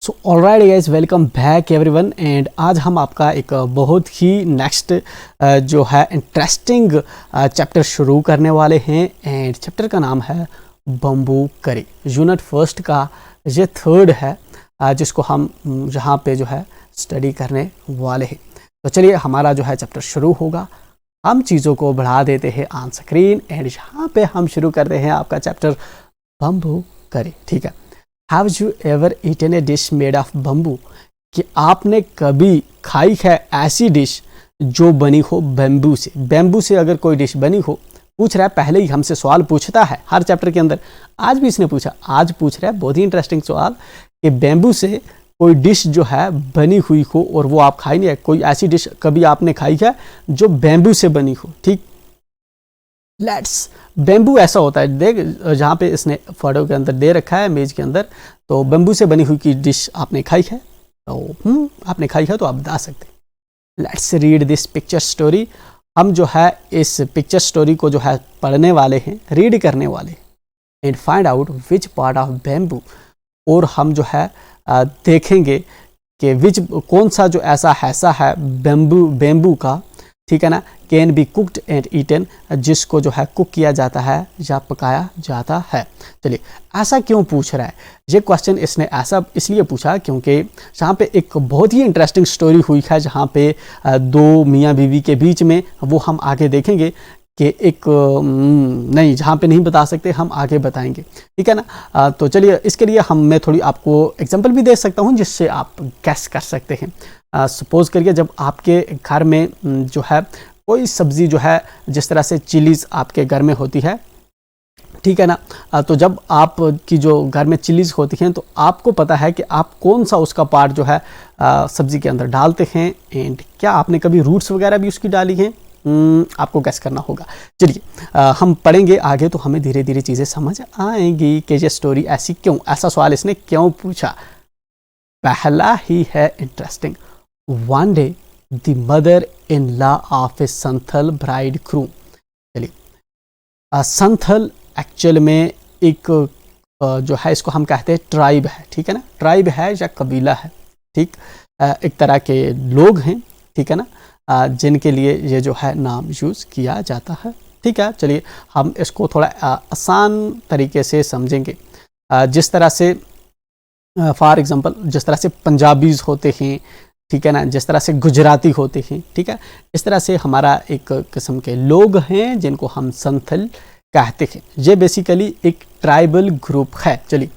So alright guys, welcome back everyone. And आज हम आपका एक बहुत ही नेक्स्ट जो है इंटरेस्टिंग चैप्टर शुरू करने वाले हैं। एंड चैप्टर का नाम है बम्बू करी। यूनिट फर्स्ट का ये थर्ड है जिसको हम यहाँ पे जो है स्टडी करने वाले हैं। तो चलिए हमारा जो है चैप्टर शुरू होगा। हम चीज़ों को बढ़ा देते हैं ऑन स्क्रीन एंड यहाँ पे हम शुरू करते हैं आपका चैप्टर बम्बू करी। ठीक है। Have you ever eaten a dish made of bamboo? कि आपने कभी खाई है ऐसी डिश जो बनी हो बेम्बू से? बेम्बू से अगर कोई डिश बनी हो, पूछ रहा है, पहले ही हमसे सवाल पूछता है हर चैप्टर के अंदर। आज भी इसने पूछा, आज पूछ रहा है बहुत ही इंटरेस्टिंग सवाल कि बेम्बू से कोई डिश जो है बनी हुई हो और वो आप खाई नहीं है। कोई ऐसी डिश कभी आपने खाई है जो बेम्बू से बनी हो? ठीक, लेट्स। बेम्बू ऐसा होता है, देख जहाँ पे इसने फोटो के अंदर दे रखा है इमेज के अंदर, तो बेम्बू से बनी हुई की डिश आपने खाई है? तो आपने खाई है तो आप बता सकते हैं। Let's read this picture story. हम जो है इस पिक्चर स्टोरी को जो है पढ़ने वाले हैं, रीड करने वाले हैं। And find out which part of bamboo, और हम जो है देखेंगे कि विच कौन सा जो ऐसा है बेम्बू का, ठीक है ना, can be cooked and eaten, जिसको जो है कुक किया जाता है या पकाया जाता है। चलिए, ऐसा क्यों पूछ रहा है? ये क्वेश्चन इसने ऐसा इसलिए पूछा क्योंकि जहाँ पे एक बहुत ही इंटरेस्टिंग स्टोरी हुई है, जहाँ पे दो मियाँ बीवी के बीच में, वो हम आगे देखेंगे कि एक नहीं, जहाँ पे नहीं बता सकते हम आगे बताएंगे, ठीक है ना। तो चलिए, इसके लिए मैं थोड़ी आपको एग्जांपल भी दे सकता हूँ जिससे आप गैस कर सकते हैं। सपोज करिए जब आपके घर में जो है कोई सब्ज़ी जो है, जिस तरह से चिलीज़ आपके घर में होती है, ठीक है ना, तो जब आपकी जो घर में चिलीज़ होती हैं तो आपको पता है कि आप कौन सा उसका पार्ट जो है सब्ज़ी के अंदर डालते हैं। एंड क्या आपने कभी रूट्स वगैरह भी उसकी डाली हैं? आपको गैस करना होगा। चलिए हम पढ़ेंगे आगे तो हमें धीरे धीरे चीज़ें समझ आएंगी कि ये स्टोरी ऐसी क्यों, ऐसा सवाल इसने क्यों पूछा। पहला ही है interesting. One day the mother in law of A Santhal bride groom. चलिए, संथल एक्चुअल में एक जो है इसको हम कहते हैं ट्राइब है, ठीक है ना, ट्राइब है या कबीला है, ठीक, एक तरह के लोग हैं, ठीक है ना, जिनके लिए ये जो है नाम यूज़ किया जाता है। ठीक है, चलिए हम इसको थोड़ा आसान तरीके से समझेंगे। जिस तरह से फॉर एग्जांपल जिस तरह से पंजाबीज़ होते हैं, ठीक है ना, जिस तरह से गुजराती होते हैं, ठीक है, इस तरह से हमारा एक किस्म के लोग हैं जिनको हम संथल कहते हैं। ये बेसिकली एक ट्राइबल ग्रुप है। चलिए,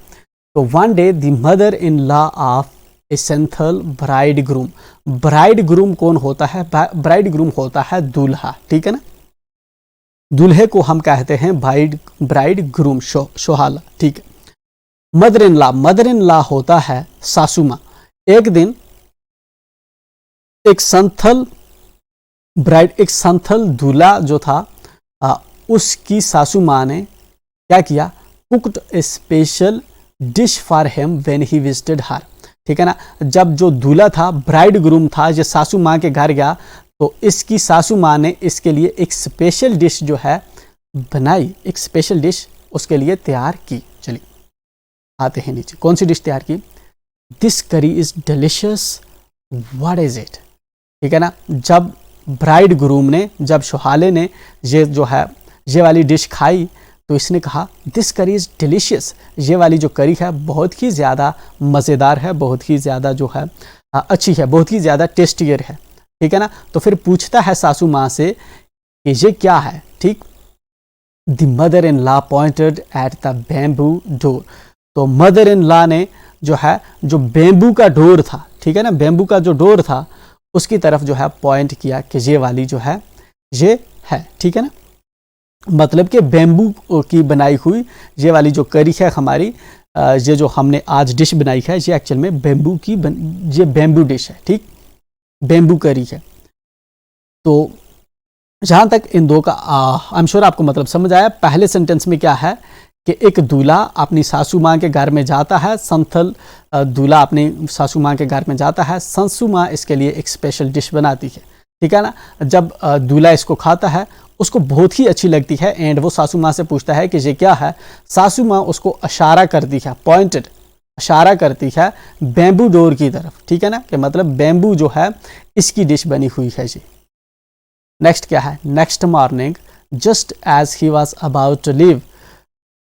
तो one day the mother in law of A Santhal bride groom. Bride groom कौन होता है? ब्राइड ग्रूम होता है दूल्हा, ठीक है ना, दूल्हे को हम कहते हैं ब्राइड ग्रूम, शोहाला, ठीक है। मदर इन लॉ होता है सासू माँ। एक दिन एक संथल दूल्हा जो था, उसकी सासू माँ ने क्या किया? Cooked a special dish for him when he visited her, ठीक है ना। जब जो दूल्हा था, ब्राइड ग्रूम था, जो सासू माँ के घर गया, तो इसकी सासू माँ ने इसके लिए एक स्पेशल डिश जो है बनाई, एक स्पेशल डिश उसके लिए तैयार की। चलिए आते हैं नीचे, कौन सी डिश तैयार की? दिस करी is delicious, what is it, ठीक है ना। जब ब्राइड ग्रूम ने, जब शोहाले ने ये जो है ये वाली डिश खाई, तो इसने कहा दिस करी इज़ डिलीशियस, ये वाली जो करी है बहुत ही ज़्यादा मज़ेदार है, बहुत ही ज़्यादा जो है अच्छी है, बहुत ही ज़्यादा टेस्टियर है, ठीक है ना। तो फिर पूछता है सासू माँ से कि ये क्या है, ठीक। The mother in law pointed at the bamboo door. तो मदर इन लॉ ने जो है, जो बैम्बू का डोर था, ठीक है ना, बैम्बू का जो डोर था उसकी तरफ जो है पॉइंट किया कि ये वाली जो है ये है, ठीक है ना। मतलब कि बैम्बू की बनाई हुई ये वाली जो करी है हमारी, ये जो हमने आज डिश बनाई है, ये एक्चुअल में बैम्बू की ये बैम्बू डिश है, ठीक, बैम्बू करी है। तो जहाँ तक इन दो का आई एम श्योर आपको मतलब समझ आया। पहले सेंटेंस में क्या है कि एक दूल्हा अपनी सासू माँ के घर में जाता है, संथल दूल्हा अपनी सासू माँ के घर में जाता है, सासू माँ इसके लिए एक स्पेशल डिश बनाती है, ठीक है ना। जब दूल्हा इसको खाता है उसको बहुत ही अच्छी लगती है एंड वो सासू माँ से पूछता है कि ये क्या है। सासू माँ उसको इशारा करती है, पॉइंटेड इशारा करती है बैम्बू डोर की तरफ, ठीक है ना, कि मतलब बैम्बू जो है इसकी डिश बनी हुई है जी। नेक्स्ट क्या है, next morning just as he was about to leave,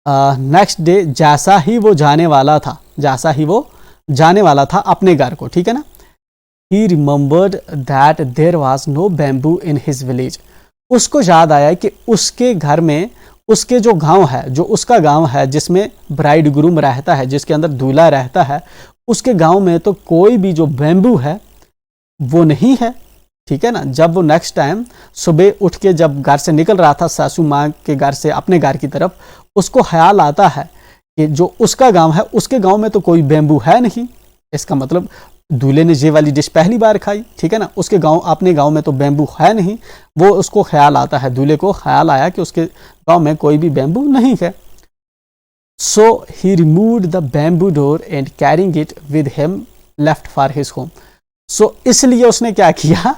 next day जैसा ही वो जाने वाला था, जैसा ही वो जाने वाला था अपने घर को, ठीक है ना, he remembered that there was no bamboo in his village, उसको याद आया कि उसके घर में, उसके जो गांव है, जो उसका गांव है जिसमें ब्राइड ग्रूम रहता है, जिसके अंदर दूल्हा रहता है, उसके गांव में तो कोई भी जो बैम्बू है वो नहीं है, ठीक है ना। जब वो नेक्स्ट टाइम सुबह उठ के जब घर से निकल रहा था सासू माँ के घर से अपने घर की तरफ, उसको ख्याल आता है कि जो उसका गांव है उसके गांव में तो कोई बैम्बू है नहीं, इसका मतलब दूल्हे ने ये वाली डिश पहली बार खाई, ठीक है ना, उसके गांव, अपने गांव में तो बैम्बू है नहीं, वो उसको ख्याल आता है, दूल्हे को ख्याल आया कि उसके गांव में कोई भी बैम्बू नहीं है। So he removed the bamboo door and carrying it with him left for his home. So इसलिए उसने क्या किया,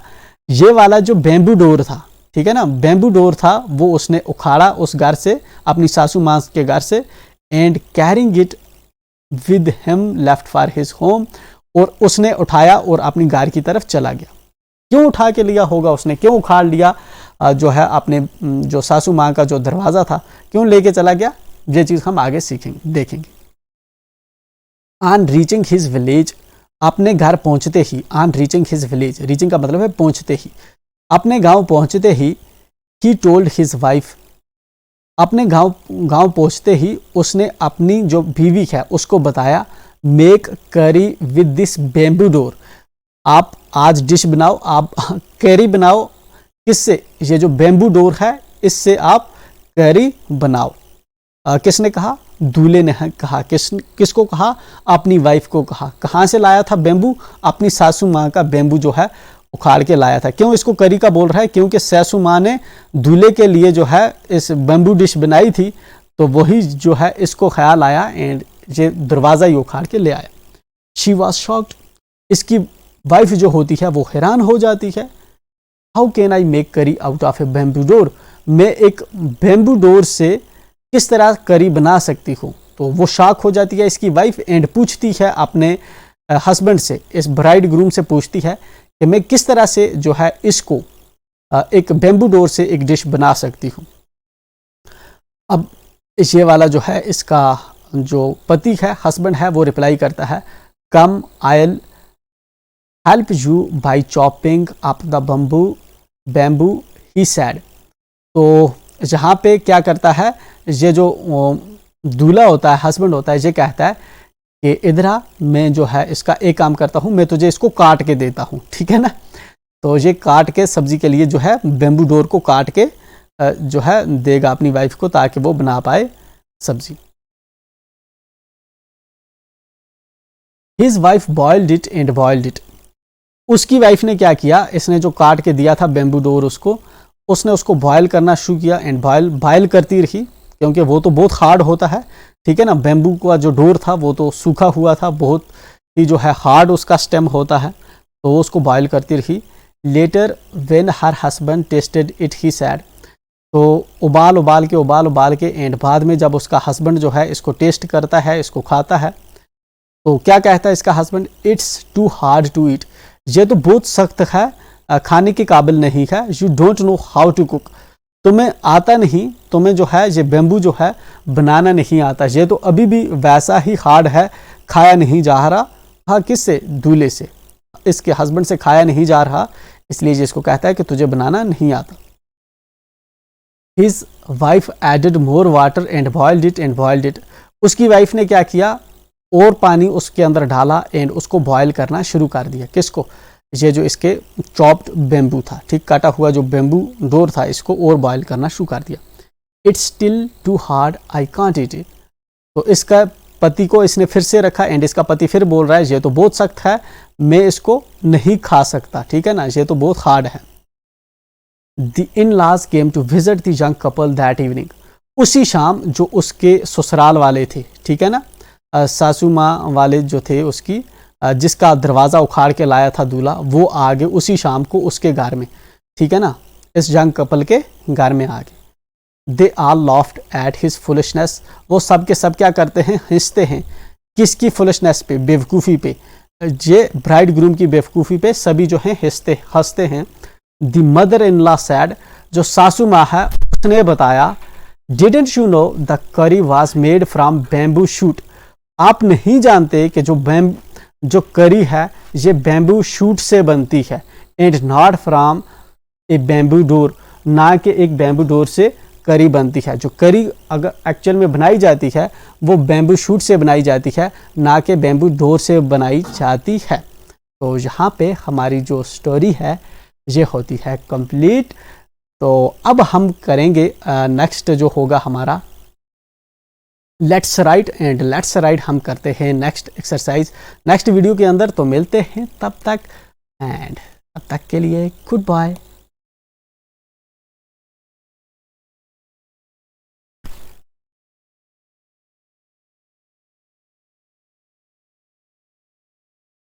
ये वाला जो बैम्बू डोर था, ठीक है ना, बैम्बू डोर था, वो उसने उखाड़ा उस घर से, अपनी सासू माँ के घर से, and carrying it with him left for his home, और उसने उठाया और अपनी घर की तरफ चला गया। क्यों उठा के लिया होगा उसने, क्यों उखाड़ लिया जो है अपने जो सासू माँ का जो दरवाज़ा था, क्यों लेके चला गया, ये चीज़ हम आगे सीखेंगे, देखेंगे। ऑन रीचिंग हिज विलेज, अपने घर पहुंचते ही, on reaching his village, reaching का मतलब है पहुंचते ही, अपने गांव पहुंचते ही, ही टोल्ड हिज वाइफ, अपने गांव पहुंचते ही उसने अपनी जो बीवी है उसको बताया, मेक करी विद दिस बैम्बू डोर, आप आज डिश बनाओ, आप करी बनाओ, किससे, ये जो बैम्बू डोर है इससे आप करी बनाओ। किसने कहा, दूल्हे ने कहा, किसको कहा, अपनी वाइफ को कहा। कहाँ से लाया था बैम्बू, अपनी सासू माँ का बैम्बू जो है उखाड़ के लाया था। क्यों इसको करी का बोल रहा है, क्योंकि सासू माँ ने दूल्हे के लिए जो है इस बैम्बू डिश बनाई थी, तो वही जो है इसको ख्याल आया एंड ये दरवाज़ा ही उखाड़ के ले आया। शी वॉज शॉक्ड, इसकी वाइफ जो होती है वो हैरान हो जाती है। हाउ कैन आई मेक करी out of A bamboo door, मैं एक बैम्बू डोर से किस तरह करी बना सकती हूँ। तो वो शॉक हो जाती है इसकी वाइफ एंड पूछती है अपने हस्बैंड से, इस ब्राइड ग्रूम से पूछती है कि मैं किस तरह से जो है इसको एक बैम्बू डोर से एक डिश बना सकती हूँ। अब ये वाला जो है इसका जो पति है, हस्बैंड है, वो रिप्लाई करता है, come I'll help you by chopping up the bamboo he said. तो जहाँ पे क्या करता है, ये जो दूल्हा होता है, हस्बैंड होता है, ये कहता है कि इधर आ, मैं जो है इसका एक काम करता हूँ, मैं तुझे इसको काट के देता हूँ, ठीक है ना। तो ये काट के सब्जी के लिए जो है बैम्बू डोर को काट के जो है देगा अपनी वाइफ को, ताकि वो बना पाए सब्जी। His wife boiled it and boiled it, उसकी वाइफ ने क्या किया, इसने जो काट के दिया था बैम्बू डोर उसने उसको बॉयल करना शुरू किया एंड बॉयल करती रही, क्योंकि वो तो बहुत हार्ड होता है, ठीक है ना। बैम्बू का जो डोर था वो तो सूखा हुआ था, बहुत ही जो है हार्ड उसका स्टेम होता है, तो वो उसको बॉयल करती रही। Letter when her husband tested it he said, तो उबाल के एंड बाद में जब उसका हस्बैंड जो है इसको टेस्ट करता है, इसको खाता है, तो क्या कहता है इसका husband, it's too hard to eat, ये तो बहुत सख्त है, खाने के काबिल नहीं है। You don't know how to cook, तुम्हें आता नहीं, तुम्हें जो है ये बैम्बू जो है बनाना नहीं आता, ये तो अभी भी वैसा ही हार्ड है, खाया नहीं जा रहा। हाँ, किससे, दूल्हे से, इसके हस्बैंड से खाया नहीं जा रहा, इसलिए इसको कहता है कि तुझे बनाना नहीं आता। His wife added more water and boiled it, उसकी वाइफ ने क्या किया, और पानी उसके अंदर डाला एंड उसको बॉयल करना शुरू कर दिया। किसको, ये जो इसके चॉप्ड बैम्बू था, ठीक, काटा हुआ जो बैम्बू डोर था, इसको और बॉयल करना शुरू कर दिया। It's still too hard I can't eat it, तो इसका पति को इसने फिर से रखा एंड इसका पति फिर बोल रहा है, ये तो बहुत सख्त है, मैं इसको नहीं खा सकता, ठीक है ना, ये तो बहुत हार्ड है। The in-laws came to visit the young couple that evening, उसी शाम जो उसके ससुराल वाले थे, ठीक है ना, सासू माँ वाले जो थे उसकी, जिसका दरवाज़ा उखाड़ के लाया था दूल्हा, वो आ गए उसी शाम को उसके घर में, ठीक है ना, इस यंग कपल के घर में आ गए। दे आल लॉफ्ड एट हिज फुलिशनेस, वो सब के सब क्या करते हैं, हंसते हैं किसकी फुलिशनेस पे, बेवकूफ़ी पे, ये ब्राइड ग्रूम की बेवकूफ़ी पे सभी जो हैं हंसते हैं। The mother in law sad, जो सासू माँ है उसने बताया, डिडंट यू नो द करी was made from bamboo shoot, आप नहीं जानते कि जो करी है ये बैम्बू शूट से बनती है, and not from A bamboo door, ना कि एक बैम्बू डोर से करी बनती है। जो करी अगर एक्चुअल में बनाई जाती है वो बैम्बू शूट से बनाई जाती है, ना कि बैम्बू डोर से बनाई जाती है। तो यहाँ पे हमारी जो स्टोरी है ये होती है कंप्लीट। तो अब हम करेंगे नेक्स्ट जो होगा हमारा let's write, and let's write हम करते हैं नेक्स्ट एक्सरसाइज नेक्स्ट वीडियो के अंदर। तो मिलते हैं तब तक, एंड तब तक के लिए गुड बाय।